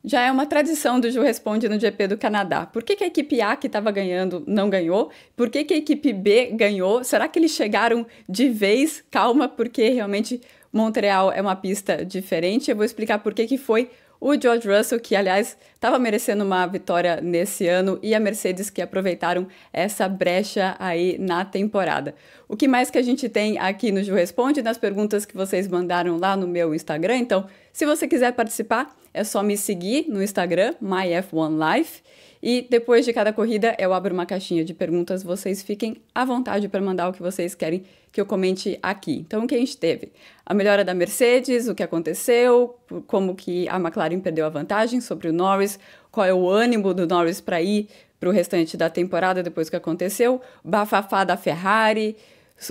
Já é uma tradição do Ju Responde no GP do Canadá. Por que a equipe A, que estava ganhando, não ganhou? Por que a equipe B ganhou? Será que eles chegaram de vez? Calma, porque realmente Montreal é uma pista diferente. Eu vou explicar por que foi o George Russell, que aliás estava merecendo uma vitória nesse ano, e a Mercedes, que aproveitaram essa brecha aí na temporada. O que mais que a gente tem aqui no Ju Responde, nas perguntas que vocês mandaram lá no meu Instagram? Então, se você quiser participar, é só me seguir no Instagram, myf1life, e depois de cada corrida eu abro uma caixinha de perguntas, vocês fiquem à vontade para mandar o que vocês querem que eu comente aqui. Então, o que a gente teve? A melhora da Mercedes, o que aconteceu, como que a McLaren perdeu a vantagem sobre o Norris, qual é o ânimo do Norris para ir para o restante da temporada depois que aconteceu, bafafá da Ferrari,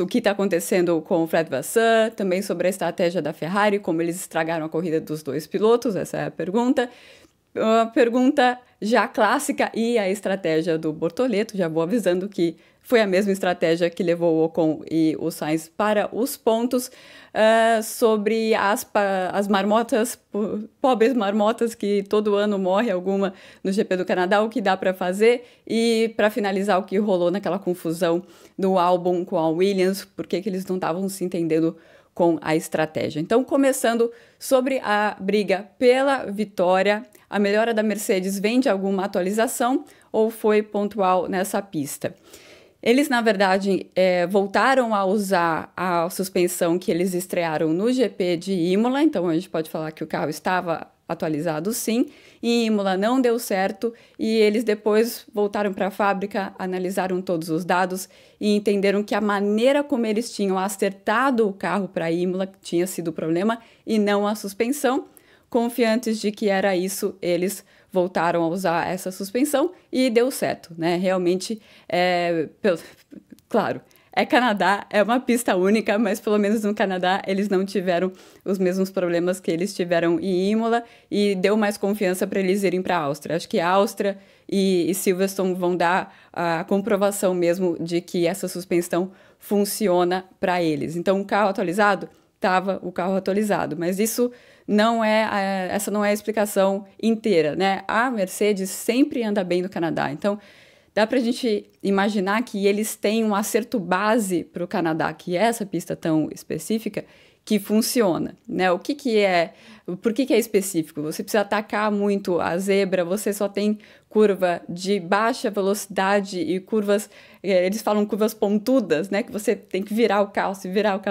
o que está acontecendo com o Fred Vasseur, também sobre a estratégia da Ferrari, como eles estragaram a corrida dos dois pilotos, essa é a pergunta. Uma pergunta já clássica, e a estratégia do Bortoleto, já vou avisando que foi a mesma estratégia que levou o Ocon e o Sainz para os pontos, sobre as marmotas, pobres marmotas que todo ano morre alguma no GP do Canadá, o que dá para fazer, e para finalizar o que rolou naquela confusão do álbum com a Williams, porque que eles não estavam se entendendo com a estratégia. Então, começando sobre a briga pela vitória, a melhora da Mercedes vem de alguma atualização ou foi pontual nessa pista? Eles, na verdade, voltaram a usar a suspensão que eles estrearam no GP de Imola, então a gente pode falar que o carro estava atualizado sim, e Imola não deu certo, e eles depois voltaram para a fábrica, analisaram todos os dados e entenderam que a maneira como eles tinham acertado o carro para Imola tinha sido o problema e não a suspensão. Confiantes de que era isso, eles voltaram a usar essa suspensão e deu certo, né? Realmente, claro, é Canadá, é uma pista única, mas pelo menos no Canadá eles não tiveram os mesmos problemas que eles tiveram em Imola e deu mais confiança para eles irem para a Áustria. Acho que a Áustria e Silverstone vão dar a comprovação mesmo de que essa suspensão funciona para eles. Então, o carro atualizado, estava o carro atualizado, mas isso essa não é a explicação inteira, né? A Mercedes sempre anda bem no Canadá, então dá para a gente imaginar que eles têm um acerto base para o Canadá, que é essa pista tão específica, que funciona, né? Por que é específico? Você precisa atacar muito a zebra, você só tem curva de baixa velocidade e curvas, eles falam curvas pontudas, né? Que você tem que virar o carro,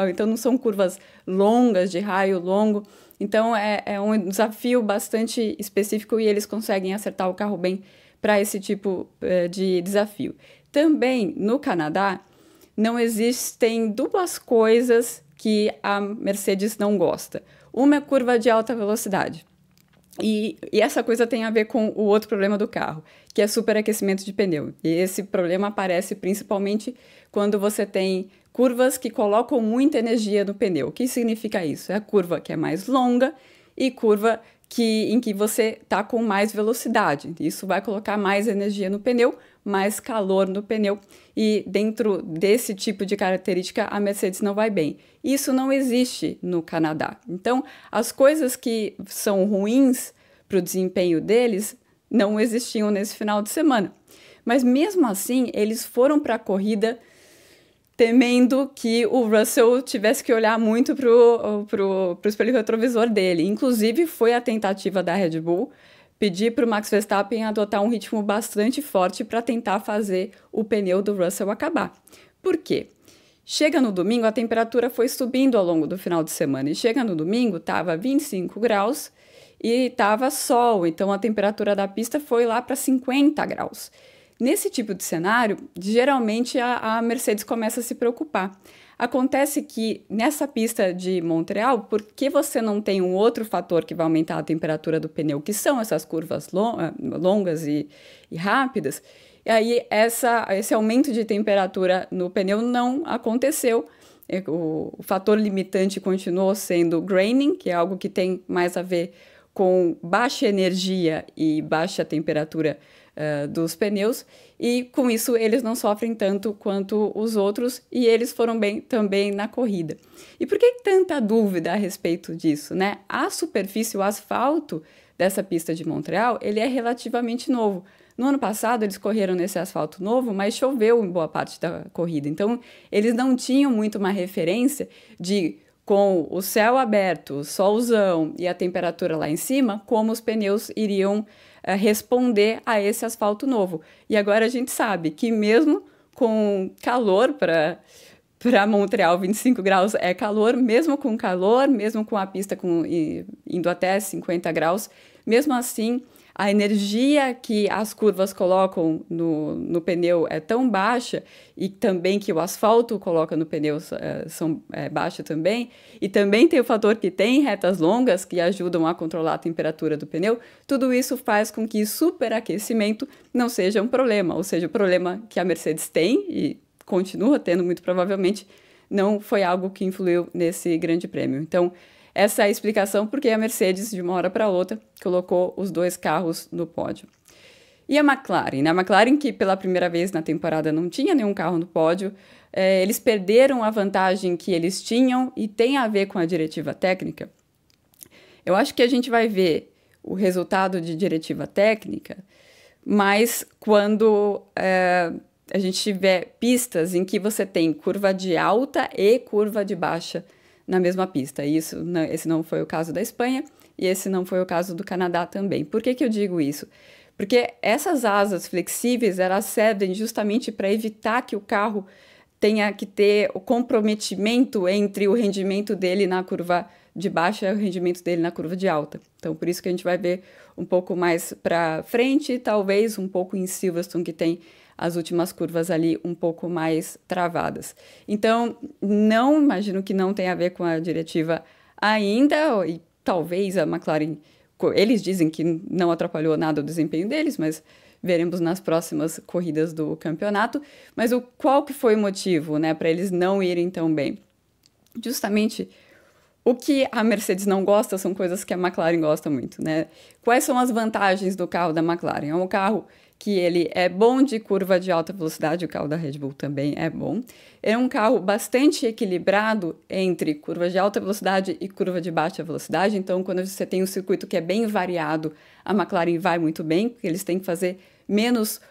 então não são curvas longas, de raio longo, então é um desafio bastante específico e eles conseguem acertar o carro bem para esse tipo de desafio. Também no Canadá não existem duas coisas que a Mercedes não gosta. Uma é curva de alta velocidade. E essa coisa tem a ver com o outro problema do carro, que é superaquecimento de pneu. E esse problema aparece principalmente quando você tem curvas que colocam muita energia no pneu. O que significa isso? É a curva que é mais longa e curva em que você está com mais velocidade. Isso vai colocar mais energia no pneu, mais calor no pneu, e dentro desse tipo de característica a Mercedes não vai bem. Isso não existe no Canadá. Então, as coisas que são ruins para o desempenho deles não existiam nesse final de semana. Mas mesmo assim, eles foram para a corrida temendo que o Russell tivesse que olhar muito pro espelho retrovisor dele. Inclusive, foi a tentativa da Red Bull pedir para o Max Verstappen adotar um ritmo bastante forte para tentar fazer o pneu do Russell acabar. Por quê? Chega no domingo, a temperatura foi subindo ao longo do final de semana. E chega no domingo, estava 25 graus e estava sol. Então, a temperatura da pista foi lá para 50 graus. Nesse tipo de cenário, geralmente a Mercedes começa a se preocupar. Acontece que nessa pista de Montreal, porque você não tem um outro fator que vai aumentar a temperatura do pneu, que são essas curvas longas e rápidas, e aí esse aumento de temperatura no pneu não aconteceu. O fator limitante continuou sendo o graining, que é algo que tem mais a ver com baixa energia e baixa temperatura dos pneus, e com isso eles não sofrem tanto quanto os outros, e eles foram bem também na corrida. E por que tanta dúvida a respeito disso, né? A superfície, o asfalto dessa pista de Montreal, ele é relativamente novo. No ano passado, eles correram nesse asfalto novo, mas choveu em boa parte da corrida. Então, eles não tinham muito uma referência de, com o céu aberto, o solzão e a temperatura lá em cima, como os pneus iriam responder a esse asfalto novo. E agora a gente sabe que mesmo com calor para Montreal, 25 graus é calor, mesmo com calor, mesmo com a pista indo até 50 graus, mesmo assim, a energia que as curvas colocam no pneu é tão baixa, e também que o asfalto coloca no pneu é baixa também, e também tem o fator que tem retas longas que ajudam a controlar a temperatura do pneu, tudo isso faz com que superaquecimento não seja um problema, ou seja, o problema que a Mercedes tem, e continua tendo muito provavelmente, não foi algo que influiu nesse grande prêmio. Então, essa é a explicação porque a Mercedes, de uma hora para outra, colocou os dois carros no pódio. E a McLaren? A McLaren, que pela primeira vez na temporada não tinha nenhum carro no pódio, eles perderam a vantagem que eles tinham e tem a ver com a diretiva técnica. Eu acho que a gente vai ver o resultado de diretiva técnica, mas quando a gente tiver pistas em que você tem curva de alta e curva de baixa na mesma pista. Esse não foi o caso da Espanha e esse não foi o caso do Canadá também. Por que eu digo isso? Porque essas asas flexíveis, elas servem justamente para evitar que o carro tenha que ter o comprometimento entre o rendimento dele na curva de baixa e o rendimento dele na curva de alta. Então, por isso que a gente vai ver um pouco mais para frente, talvez um pouco em Silverstone, que tem as últimas curvas ali um pouco mais travadas. Então, não imagino que não tenha a ver com a diretiva ainda, e talvez a McLaren, eles dizem que não atrapalhou nada o desempenho deles, mas veremos nas próximas corridas do campeonato. Mas qual que foi o motivo, né, para eles não irem tão bem? Justamente o que a Mercedes não gosta são coisas que a McLaren gosta muito, né? Quais são as vantagens do carro da McLaren? É um carro que ele é bom de curva de alta velocidade, o carro da Red Bull também é bom. É um carro bastante equilibrado entre curva de alta velocidade e curva de baixa velocidade, então quando você tem um circuito que é bem variado, a McLaren vai muito bem, porque eles têm que fazer menos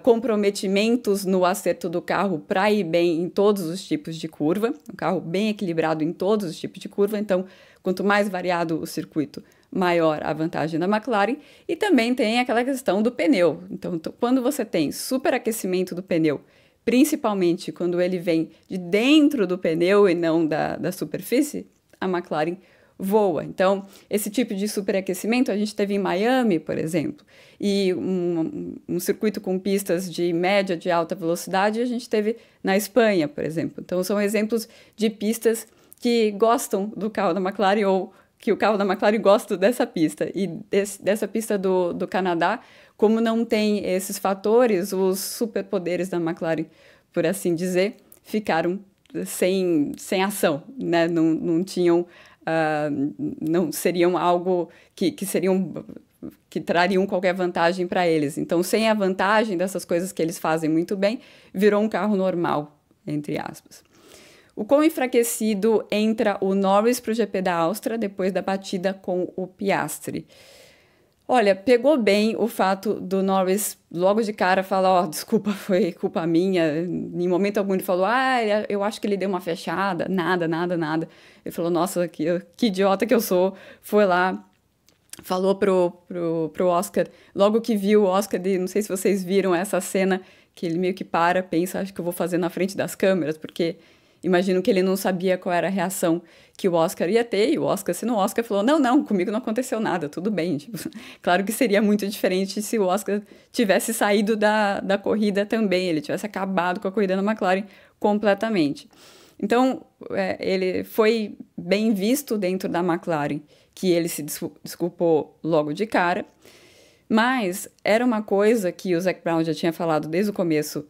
comprometimentos no acerto do carro para ir bem em todos os tipos de curva, um carro bem equilibrado em todos os tipos de curva, então quanto mais variado o circuito, maior a vantagem da McLaren. E também tem aquela questão do pneu. Então, quando você tem superaquecimento do pneu, principalmente quando ele vem de dentro do pneu e não da superfície, a McLaren voa. Então, esse tipo de superaquecimento a gente teve em Miami, por exemplo, e um circuito com pistas de média, de alta velocidade, a gente teve na Espanha, por exemplo. Então, são exemplos de pistas que gostam do carro da McLaren ou que o carro da McLaren gosta dessa pista. E dessa pista do Canadá, como não tem esses fatores, os superpoderes da McLaren, por assim dizer, ficaram sem ação, né? Não tinham, não seriam algo que trariam qualquer vantagem para eles. Então, sem a vantagem dessas coisas que eles fazem muito bem, virou um carro normal, entre aspas. O quão enfraquecido entra o Norris para o GP da Áustria depois da batida com o Piastri? Olha, pegou bem o fato do Norris logo de cara falar, desculpa, foi culpa minha. Em momento algum ele falou, eu acho que ele deu uma fechada. Nada. Ele falou, nossa, que idiota que eu sou. Foi lá, falou pro Oscar, logo que viu o Oscar, não sei se vocês viram essa cena, que ele meio que pensa, acho que eu vou fazer na frente das câmeras, porque imagino que ele não sabia qual era a reação que o Oscar ia ter, e o Oscar, sendo o Oscar, falou, não, comigo não aconteceu nada, tudo bem. Tipo, claro que seria muito diferente se o Oscar tivesse saído da corrida também, ele tivesse acabado com a corrida na McLaren completamente. Então, ele foi bem visto dentro da McLaren, que ele se desculpou logo de cara, mas era uma coisa que o Zac Brown já tinha falado desde o começo,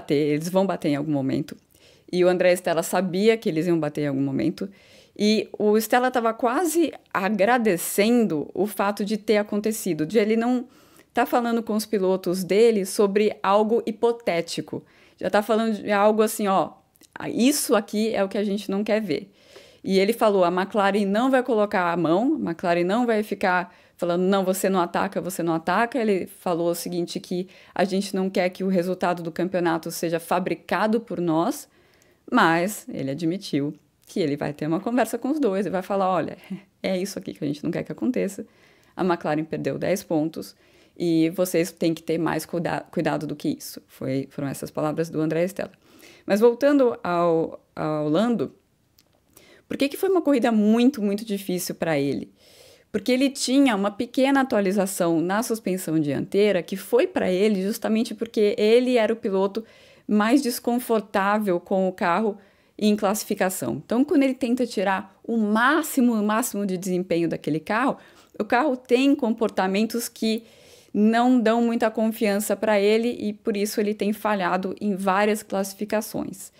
eles vão bater em algum momento. E o André Stella sabia que eles iam bater em algum momento. E o Stella estava quase agradecendo o fato de ter acontecido, de ele não estar falando com os pilotos dele sobre algo hipotético. Já está falando de algo assim, isso aqui é o que a gente não quer ver. E ele falou, a McLaren não vai colocar a mão, a McLaren não vai ficar falando, não, você não ataca, você não ataca. Ele falou o seguinte, que a gente não quer que o resultado do campeonato seja fabricado por nós, mas ele admitiu que ele vai ter uma conversa com os dois e vai falar, olha, é isso aqui que a gente não quer que aconteça. A McLaren perdeu 10 pontos e vocês têm que ter mais cuidado do que isso. Foram essas palavras do André Stella. Mas voltando ao Lando, por que foi uma corrida muito, muito difícil para ele? Porque ele tinha uma pequena atualização na suspensão dianteira que foi para ele justamente porque ele era o piloto mais desconfortável com o carro em classificação. Então, quando ele tenta tirar o máximo de desempenho daquele carro, o carro tem comportamentos que não dão muita confiança para ele e por isso ele tem falhado em várias classificações.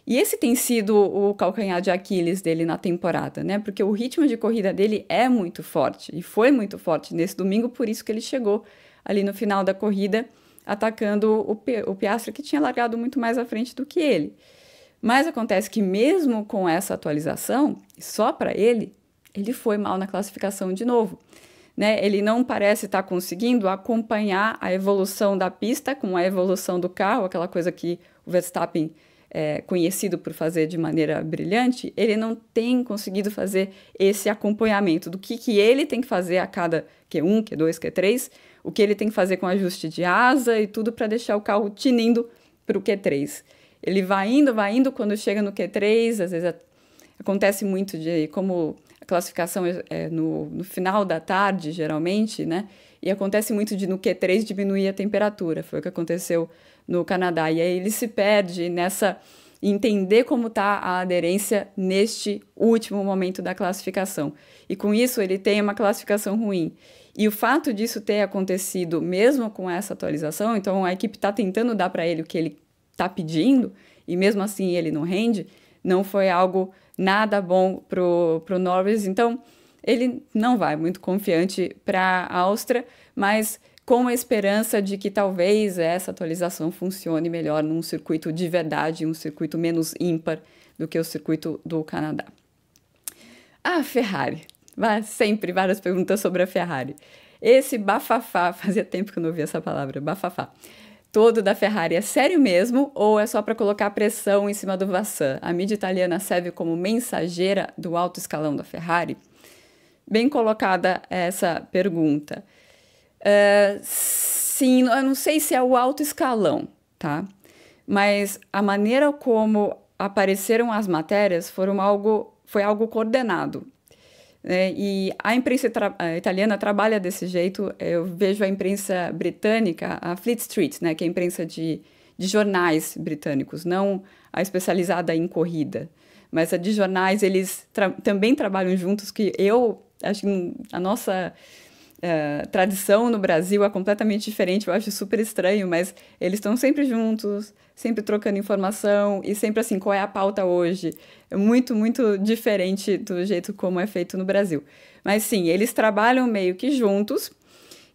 E esse tem sido o calcanhar de Aquiles dele na temporada, né? Porque o ritmo de corrida dele é muito forte e foi muito forte nesse domingo, por isso que ele chegou ali no final da corrida atacando o Piastri, que tinha largado muito mais à frente do que ele. Mas acontece que mesmo com essa atualização, só para ele foi mal na classificação de novo. Né? Ele não parece estar conseguindo acompanhar a evolução da pista com a evolução do carro, aquela coisa que o Verstappen é conhecido por fazer de maneira brilhante, ele não tem conseguido fazer esse acompanhamento do que ele tem que fazer a cada Q1, Q2, Q3, o que ele tem que fazer com ajuste de asa e tudo para deixar o carro tinindo para o Q3. Ele vai indo, quando chega no Q3, às vezes acontece muito de como a classificação é no final da tarde, geralmente, né? E acontece muito de no Q3 diminuir a temperatura, foi o que aconteceu no Canadá. E aí ele se perde nessa entender como está a aderência neste último momento da classificação. E com isso ele tem uma classificação ruim. E o fato disso ter acontecido mesmo com essa atualização, então a equipe está tentando dar para ele o que ele está pedindo, e mesmo assim ele não rende, não foi algo nada bom pro Norris. Então ele não vai muito confiante para a Áustria, mas com a esperança de que talvez essa atualização funcione melhor num circuito de verdade, um circuito menos ímpar do que o circuito do Canadá. A Ferrari. Sempre várias perguntas sobre a Ferrari. Esse bafafá, fazia tempo que eu não ouvia essa palavra, bafafá, todo da Ferrari é sério mesmo ou é só para colocar pressão em cima do Vasseur? A mídia italiana serve como mensageira do alto escalão da Ferrari? Bem colocada essa pergunta. Sim, eu não sei se é o alto escalão, tá? Mas a maneira como apareceram as matérias foi algo coordenado. Né? E a imprensa italiana trabalha desse jeito. Eu vejo a imprensa britânica, a Fleet Street, né? Que é a imprensa de jornais britânicos, não a especializada em corrida. Mas a de jornais, eles também trabalham juntos, que eu acho que a nossa tradição no Brasil é completamente diferente, eu acho super estranho, mas eles estão sempre juntos, sempre trocando informação e sempre assim, qual é a pauta hoje? É muito, muito diferente do jeito como é feito no Brasil. Mas sim, eles trabalham meio que juntos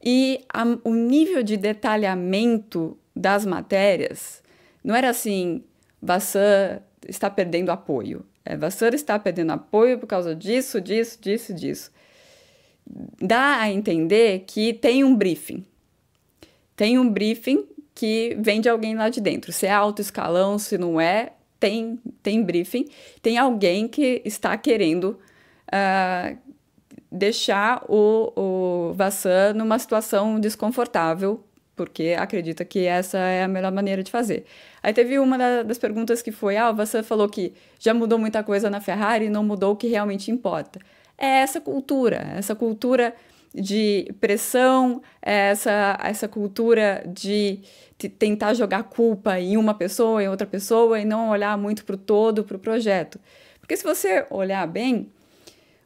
e o nível de detalhamento das matérias não era assim, Vasseur está perdendo apoio. Vasseur está perdendo apoio por causa disso. Dá a entender que tem um briefing. Tem um briefing que vem de alguém lá de dentro. Se é alto escalão, se não é, tem briefing. Tem alguém que está querendo deixar o Vasseur numa situação desconfortável, porque acredita que essa é a melhor maneira de fazer. Aí teve uma das perguntas que foi, o Vasseur falou que já mudou muita coisa na Ferrari e não mudou o que realmente importa. É essa cultura de pressão, essa cultura de tentar jogar culpa em uma pessoa, em outra pessoa, e não olhar muito para o todo, para o projeto. Porque se você olhar bem,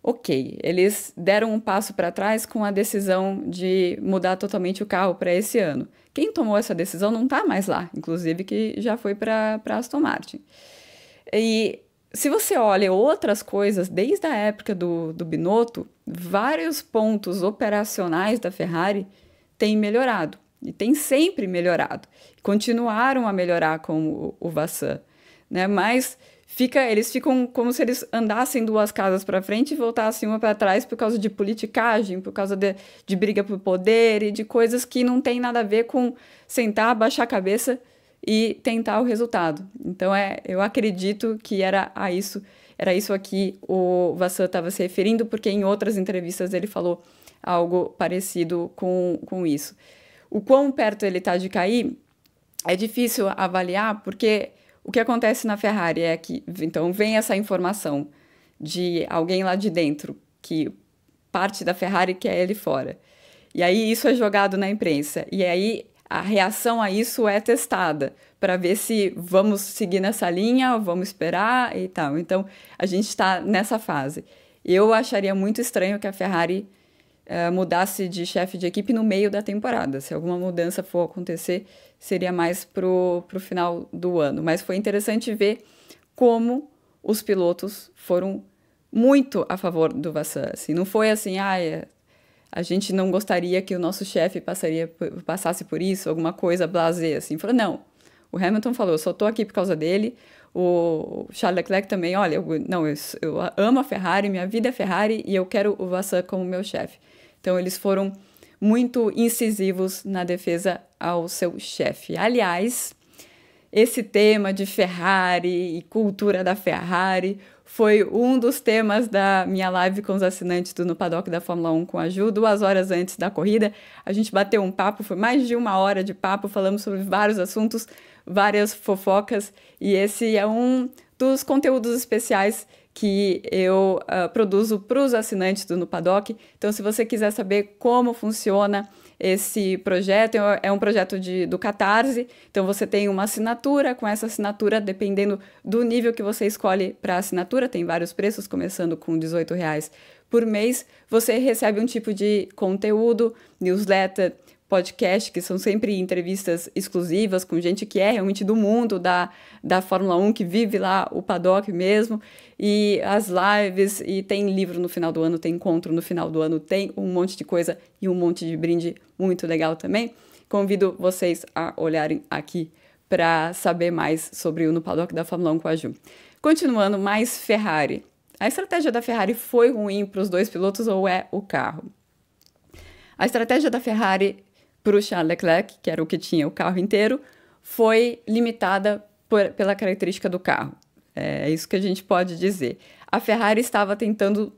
ok, eles deram um passo para trás com a decisão de mudar totalmente o carro para esse ano. Quem tomou essa decisão não está mais lá, inclusive que já foi para Aston Martin. E se você olha outras coisas, desde a época do Binotto, vários pontos operacionais da Ferrari têm melhorado. E têm sempre melhorado. Continuaram a melhorar com o Vasseur. Né? Mas, eles ficam como se eles andassem duas casas para frente e voltassem uma para trás por causa de politicagem, por causa de briga por poder e de coisas que não tem nada a ver com sentar, baixar a cabeça e tentar o resultado. Então, eu acredito que era isso a que o Vasseur estava se referindo, porque em outras entrevistas ele falou algo parecido com isso. O quão perto ele está de cair é difícil avaliar, porque o que acontece na Ferrari é que, então, vem essa informação de alguém lá de dentro, que parte da Ferrari quer ele fora. E aí isso é jogado na imprensa. E aí a reação a isso é testada, para ver se vamos seguir nessa linha, vamos esperar e tal. Então, a gente está nessa fase. Eu acharia muito estranho que a Ferrari mudasse de chefe de equipe no meio da temporada. Se alguma mudança for acontecer, seria mais pro final do ano. Mas foi interessante ver como os pilotos foram muito a favor do Vasseur. Assim, não foi assim, a gente não gostaria que o nosso chefe passasse por isso, alguma coisa blasé, assim. Falou, não. O Hamilton falou, eu só estou aqui por causa dele. O Charles Leclerc também, olha, eu amo a Ferrari, minha vida é Ferrari e eu quero o Vasseur como meu chefe. Então, eles foram muito incisivos na defesa ao seu chefe. Aliás, esse tema de Ferrari e cultura da Ferrari foi um dos temas da minha live com os assinantes do No Paddock da Fórmula 1 com a Ju, 2 horas antes da corrida. A gente bateu um papo, foi mais de 1 hora de papo, falamos sobre vários assuntos, várias fofocas, e esse é um dos conteúdos especiais que eu produzo para os assinantes do No Paddock. Então, se você quiser saber como funciona esse projeto, é um projeto do Catarse, então você tem uma assinatura, com essa assinatura, dependendo do nível que você escolhe para a assinatura, tem vários preços, começando com R$18 por mês, você recebe um tipo de conteúdo, newsletter, podcast, que são sempre entrevistas exclusivas com gente que é realmente do mundo da Fórmula 1, que vive lá o paddock mesmo, e as lives, e tem livro no final do ano, tem encontro no final do ano, tem um monte de coisa e um monte de brinde muito legal também. Convido vocês a olharem aqui para saber mais sobre o No Paddock da Fórmula 1 com a Ju. Continuando, mais Ferrari. A estratégia da Ferrari foi ruim para os dois pilotos ou é o carro? A estratégia da Ferrari para o Charles Leclerc, que era o que tinha o carro inteiro, foi limitada pela característica do carro. É isso que a gente pode dizer. A Ferrari estava tentando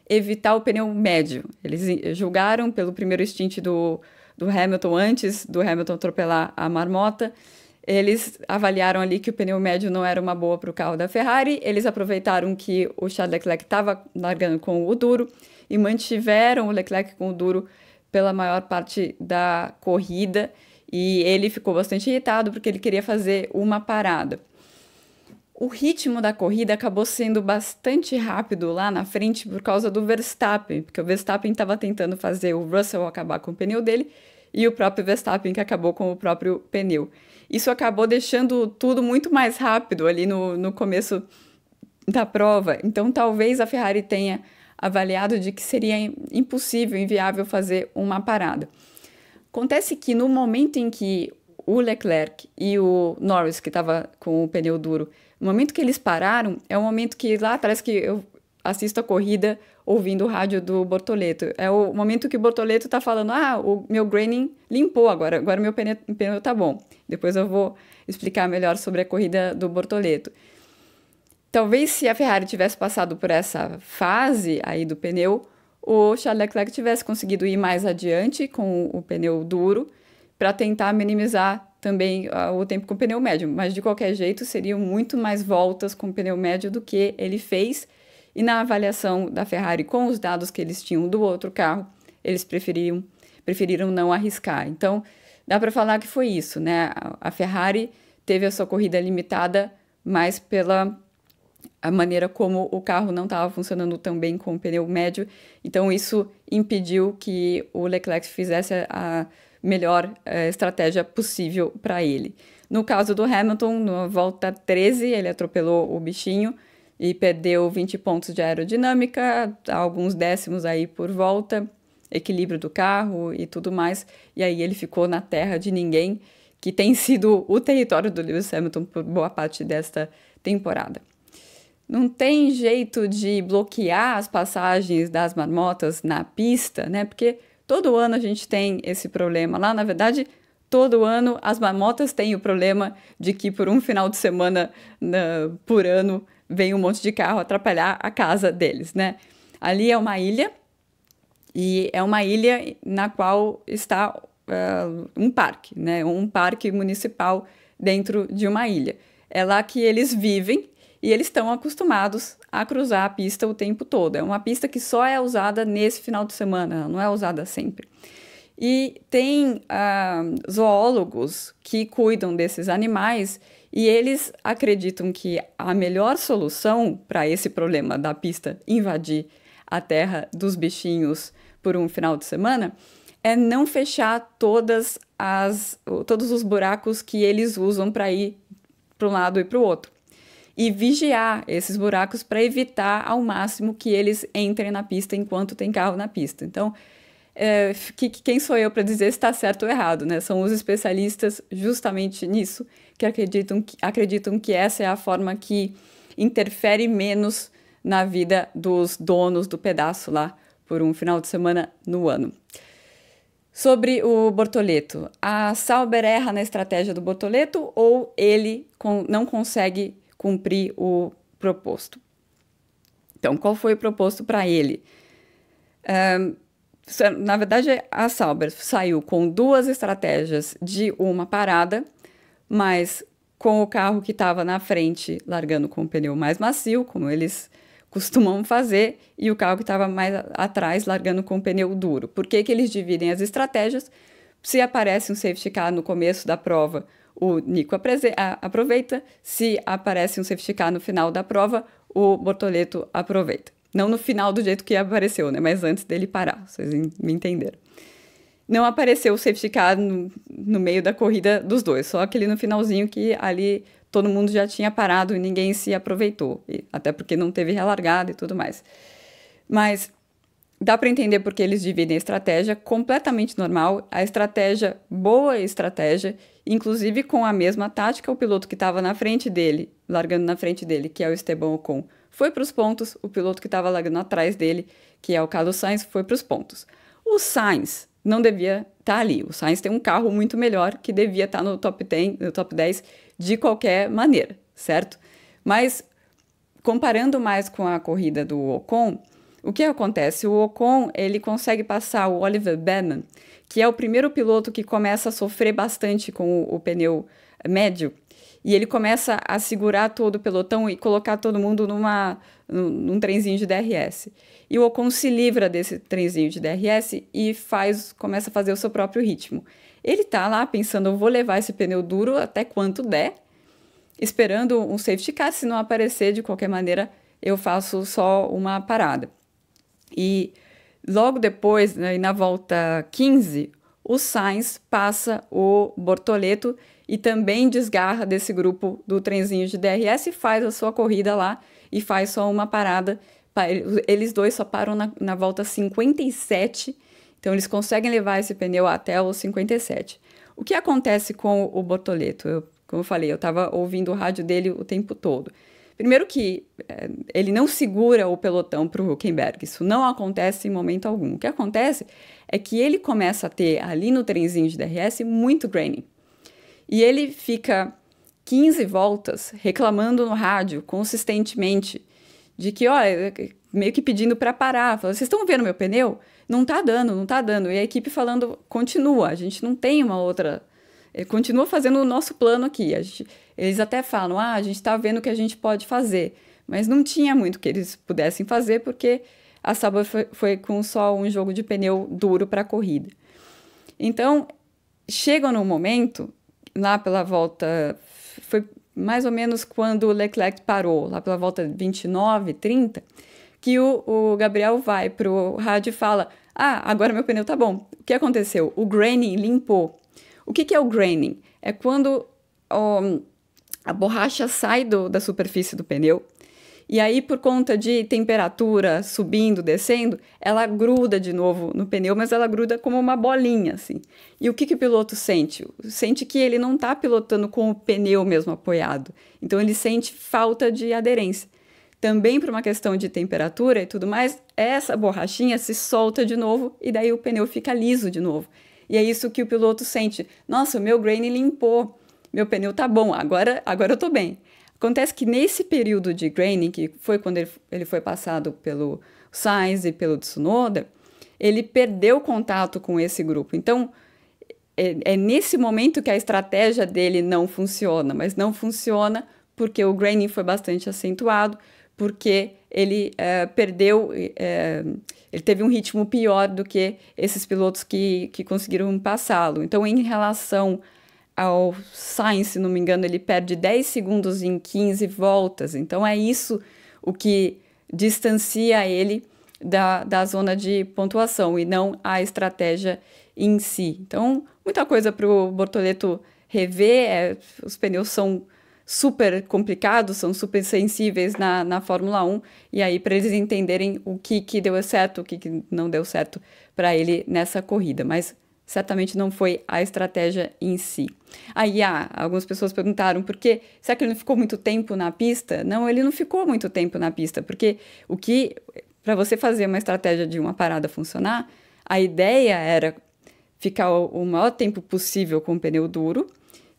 evitar o pneu médio. Eles julgaram pelo primeiro stint do Hamilton, antes do Hamilton atropelar a marmota. Eles avaliaram ali que o pneu médio não era uma boa para o carro da Ferrari. Eles aproveitaram que o Charles Leclerc estava largando com o duro e mantiveram o Leclerc com o duro pela maior parte da corrida, e ele ficou bastante irritado porque ele queria fazer uma parada. O ritmo da corrida acabou sendo bastante rápido lá na frente por causa do Verstappen, porque o Verstappen estava tentando fazer o Russell acabar com o pneu dele e o próprio Verstappen que acabou com o próprio pneu. Isso acabou deixando tudo muito mais rápido ali no começo da prova. Então, talvez a Ferrari tenha avaliado de que seria impossível, inviável fazer uma parada. Acontece que no momento em que o Leclerc e o Norris, que estava com o pneu duro, no momento que eles pararam, é o momento que lá atrás que eu assisto a corrida ouvindo o rádio do Bortoleto. É o momento que o Bortoleto está falando, o meu graining limpou agora meu pneu tá bom. Depois eu vou explicar melhor sobre a corrida do Bortoleto. Talvez se a Ferrari tivesse passado por essa fase aí do pneu, o Charles Leclerc tivesse conseguido ir mais adiante com o pneu duro para tentar minimizar também o tempo com o pneu médio. Mas, de qualquer jeito, seriam muito mais voltas com o pneu médio do que ele fez. E na avaliação da Ferrari, com os dados que eles tinham do outro carro, eles preferiram não arriscar. Então, dá para falar que foi isso, né? A Ferrari teve a sua corrida limitada mais pela a maneira como o carro não estava funcionando tão bem com o pneu médio, então isso impediu que o Leclerc fizesse a melhor estratégia possível para ele. No caso do Hamilton, na volta 13, ele atropelou o bichinho e perdeu 20 pontos de aerodinâmica, alguns décimos aí por volta, equilíbrio do carro e tudo mais, e aí ele ficou na terra de ninguém, que tem sido o território do Lewis Hamilton por boa parte desta temporada. não tem jeito de bloquear as passagens das marmotas na pista, né? Porque todo ano a gente tem esse problema lá. Na verdade, todo ano as marmotas têm o problema de que por um final de semana por ano vem um monte de carro atrapalhar a casa deles, né? Ali é uma ilha, e é uma ilha na qual está um parque, né? Um parque municipal dentro de uma ilha. É lá que eles vivem e eles estão acostumados a cruzar a pista o tempo todo. É uma pista que só é usada nesse final de semana, não é usada sempre. E tem zoólogos que cuidam desses animais e eles acreditam que a melhor solução para esse problema da pista invadir a terra dos bichinhos por um final de semana é não fechar todos os buracos que eles usam para ir para um lado e para o outro. E vigiar esses buracos para evitar ao máximo que eles entrem na pista enquanto tem carro na pista. Então, quem sou eu para dizer se está certo ou errado, né? São os especialistas justamente nisso que acreditam que essa é a forma que interfere menos na vida dos donos do pedaço lá por um final de semana no ano. Sobre o Bortoleto, a Sauber erra na estratégia do Bortoleto ou ele não consegue cumprir o proposto? Então, qual foi o proposto para ele? Na verdade, a Sauber saiu com 2 estratégias de uma parada, mas com o carro que estava na frente largando com o pneu mais macio, como eles costumam fazer, e o carro que estava mais atrás largando com o pneu duro. Por que eles dividem as estratégias? Se aparece um safety car no começo da prova, o Nico aproveita. Se aparece um safety car no final da prova, o Bortoleto aproveita. Não no final do jeito que apareceu, né? Mas antes dele parar, vocês me entenderam. Não apareceu o safety car no meio da corrida dos dois, só aquele no finalzinho que ali todo mundo já tinha parado e ninguém se aproveitou, até porque não teve relargada e tudo mais. Mas dá para entender porque eles dividem a estratégia, completamente normal, a estratégia, boa estratégia, inclusive com a mesma tática, o piloto que estava na frente dele, largando na frente dele, que é o Esteban Ocon, foi para os pontos, o piloto que estava largando atrás dele, que é o Carlos Sainz, foi para os pontos. O Sainz não devia estar ali, o Sainz tem um carro muito melhor que devia estar no top 10 de qualquer maneira, certo? Mas, comparando mais com a corrida do Ocon, o que acontece? O Ocon, ele consegue passar o Oliver Baumann, que é o primeiro piloto que começa a sofrer bastante com o pneu médio, e ele começa a segurar todo o pelotão e colocar todo mundo num trenzinho de DRS. E o Ocon se livra desse trenzinho de DRS e começa a fazer o seu próprio ritmo. Ele tá lá pensando, eu vou levar esse pneu duro até quanto der, esperando um safety car, se não aparecer de qualquer maneira, eu faço só uma parada. E logo depois, né, na volta 15, o Sainz passa o Bortoleto e também desgarra desse grupo do trenzinho de DRS e faz a sua corrida lá e faz só uma parada. Eles dois só param na volta 57, então eles conseguem levar esse pneu até o 57. O que acontece com o Bortoleto? Como eu falei, eu estava ouvindo o rádio dele o tempo todo. Primeiro que ele não segura o pelotão para o Hülkenberg, isso não acontece em momento algum. O que acontece é que ele começa a ter ali no trenzinho de DRS muito graining. E ele fica 15 voltas reclamando no rádio consistentemente de que, olha, meio que pedindo para parar. Falando, vocês estão vendo meu pneu? Não tá dando, não tá dando. E a equipe falando, continua, a gente não tem uma outra... Continua fazendo o nosso plano aqui. Eles até falam, a gente está vendo o que a gente pode fazer. Mas não tinha muito que eles pudessem fazer, porque a Sauber foi com só um jogo de pneu duro para a corrida. Então, chegam num momento, lá pela volta... Foi mais ou menos quando o Leclerc parou, lá pela volta 29, 30, que o Gabriel vai para o rádio e fala, agora meu pneu tá bom. O que aconteceu? O graining limpou. O que é o graining? É quando a borracha sai da superfície do pneu e aí, por conta de temperatura subindo, descendo, ela gruda de novo no pneu, mas ela gruda como uma bolinha, assim. E o que o piloto sente? Sente que ele não está pilotando com o pneu mesmo apoiado. Então, ele sente falta de aderência. também por uma questão de temperatura e tudo mais, essa borrachinha se solta de novo e daí o pneu fica liso de novo. E é isso que o piloto sente. Nossa, o meu grain limpou, meu pneu tá bom, agora eu tô bem. Acontece que nesse período de graining, que foi quando ele foi passado pelo Sainz e pelo Tsunoda, ele perdeu contato com esse grupo. Então, é nesse momento que a estratégia dele não funciona, mas não funciona porque o graining foi bastante acentuado, porque ele perdeu, ele teve um ritmo pior do que esses pilotos que conseguiram passá-lo. Então, em relação ao Sainz, se não me engano, ele perde 10 segundos em 15 voltas. Então, é isso o que distancia ele da zona de pontuação e não a estratégia em si. Então, muita coisa para o Bortoleto rever. Os pneus são super complicados, são super sensíveis na Fórmula 1, e aí para eles entenderem o que deu certo, o que não deu certo para ele nessa corrida, mas certamente não foi a estratégia em si. Aí algumas pessoas perguntaram por que, será que ele não ficou muito tempo na pista? Não, ele não ficou muito tempo na pista, porque para você fazer uma estratégia de uma parada funcionar, a ideia era ficar o maior tempo possível com o pneu duro,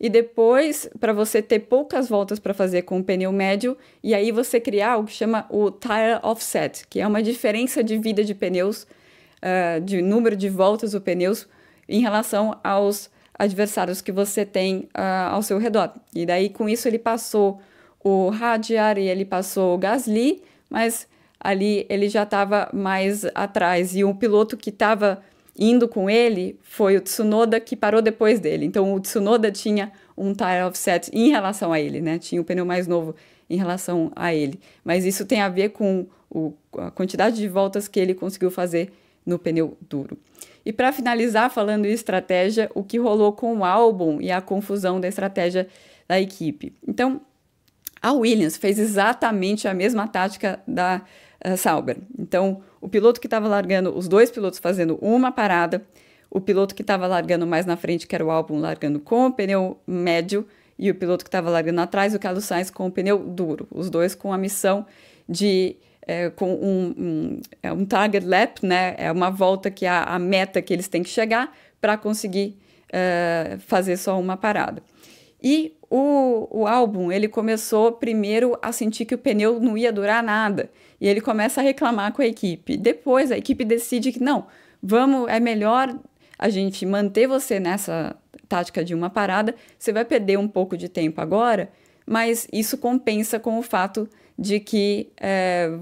e depois, para você ter poucas voltas para fazer com o pneu médio, e aí você criar o que chama o tire offset, que é uma diferença de vida de pneus, de número de voltas dos pneus em relação aos adversários que você tem ao seu redor. E daí, com isso, ele passou o Hadjar e ele passou o Gasly, mas ali ele já estava mais atrás. E o piloto que estava indo com ele foi o Tsunoda, que parou depois dele. Então, o Tsunoda tinha um tire offset em relação a ele, né? Tinha um pneu mais novo em relação a ele. Mas isso tem a ver com a quantidade de voltas que ele conseguiu fazer no pneu duro. E para finalizar, falando em estratégia, o que rolou com o Albon e a confusão da estratégia da equipe. Então, a Williams fez exatamente a mesma tática da Sauber. Então, o piloto que estava largando, os dois pilotos fazendo uma parada, o piloto que estava largando mais na frente, que era o Albon, largando com o pneu médio, e o piloto que estava largando atrás, o Carlos Sainz, com o pneu duro. Os dois com a missão de com um target lap, né? É uma volta que é a meta que eles têm que chegar para conseguir fazer só uma parada. E o Albon, ele começou primeiro a sentir que o pneu não ia durar nada. E ele começa a reclamar com a equipe. Depois a equipe decide que não, é melhor a gente manter você nessa tática de uma parada. Você vai perder um pouco de tempo agora, mas isso compensa com o fato de que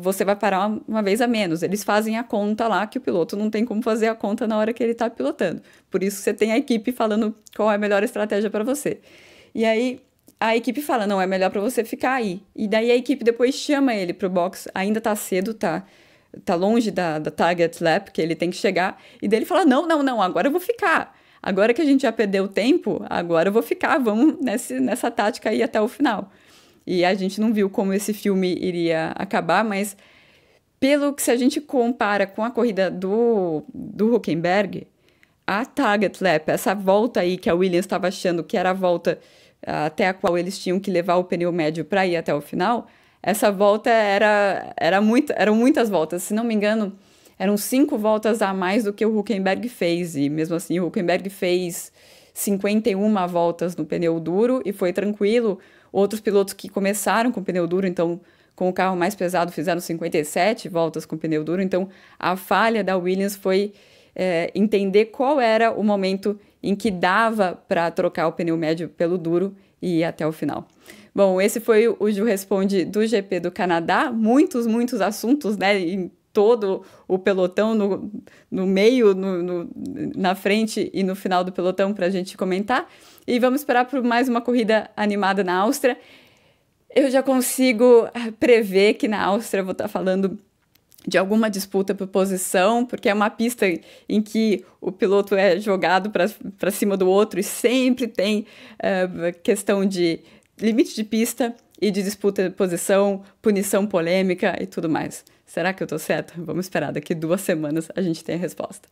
você vai parar uma vez a menos. Eles fazem a conta lá, que o piloto não tem como fazer a conta na hora que ele está pilotando. Por isso você tem a equipe falando qual é a melhor estratégia para você. E aí a equipe fala, não, é melhor para você ficar aí. E daí a equipe depois chama ele pro box, ainda tá cedo, tá longe da target lap, que ele tem que chegar. E daí ele fala, não, agora eu vou ficar. Agora que a gente já perdeu tempo, agora eu vou ficar, vamos nessa tática aí até o final. E a gente não viu como esse filme iria acabar, mas pelo que se a gente compara com a corrida do Hülkenberg, a target lap, essa volta aí que a Williams estava achando que era a volta até a qual eles tinham que levar o pneu médio para ir até o final, essa volta eram muitas voltas. Se não me engano, eram 5 voltas a mais do que o Hülkenberg fez. E mesmo assim, o Hülkenberg fez 51 voltas no pneu duro e foi tranquilo. Outros pilotos que começaram com pneu duro, então com o carro mais pesado, fizeram 57 voltas com pneu duro. Então, a falha da Williams foi entender qual era o momento em que dava para trocar o pneu médio pelo duro e ir até o final. Bom, esse foi o Ju Responde do GP do Canadá. Muitos assuntos, né? Em todo o pelotão, no meio, na frente e no final do pelotão para a gente comentar. E vamos esperar por mais uma corrida animada na Áustria. Eu já consigo prever que na Áustria eu vou estar falando de alguma disputa por posição, porque é uma pista em que o piloto é jogado para cima do outro e sempre tem questão de limite de pista e de disputa de posição, punição polêmica e tudo mais. Será que eu tô certa? Vamos esperar, daqui 2 semanas a gente tem a resposta.